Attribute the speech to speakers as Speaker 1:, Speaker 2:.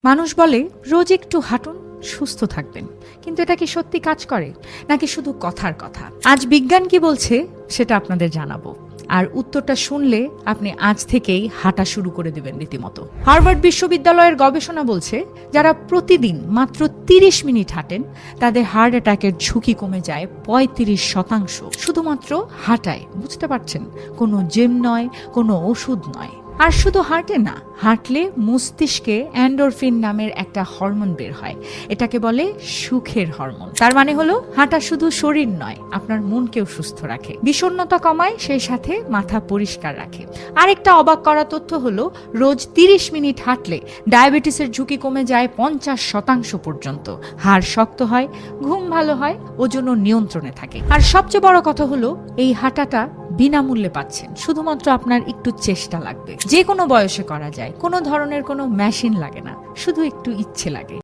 Speaker 1: মানুষ বলে রোজ একটু হাঁটুন, সুস্থ থাকবেন। কিন্তু এটা কি সত্যি কাজ করে, নাকি শুধু কথার কথা? আজ বিজ্ঞান কি বলছে সেটা আপনাদের জানাবো। আর উত্তরটা শুনলে আপনি আজ থেকেই হাঁটা শুরু করে দেবেন রীতিমতো। হার্ভার্ড বিশ্ববিদ্যালয়ের গবেষণা বলছে, যারা প্রতিদিন মাত্র 30 মিনিট হাঁটেন তাদের হার্ট অ্যাটাকের ঝুঁকি কমে যায় 35%। শুধুমাত্র হাঁটায়, বুঝতে পারছেন? কোনো জিম নয়, কোনো ওষুধ নয়। আর শুধু হাঁটে না, হাঁটলে মস্তিষ্কে এন্ডোরফিন নামের একটা হরমোন বের হয়। এটাকে বলে সুখের হরমোন। তার মানে হলো হাঁটা শুধু শরীর নয়, আপনার মনকেও সুস্থ রাখে, বিষণ্ণতা কমায়, সেই সাথে মাথা পরিষ্কার রাখে। আরেকটা অবাক করা তথ্য হলো, রোজ 30 মিনিট হাঁটলে ডায়াবেটিসের ঝুঁকি কমে যায় 50% পর্যন্ত। হাড় শক্ত হয়, ঘুম ভালো হয়, ওজনও নিয়ন্ত্রণে থাকে। আর সবচেয়ে বড় কথা হলো, এই হাঁটাটা বিনামূল্যে পাচ্ছেন, শুধুমাত্র আপনার একটু চেষ্টা লাগবে। যে কোনো বয়সে করা যায়, কোনো ধরনের কোনো মেশিন লাগে না, শুধু একটু ইচ্ছে লাগে।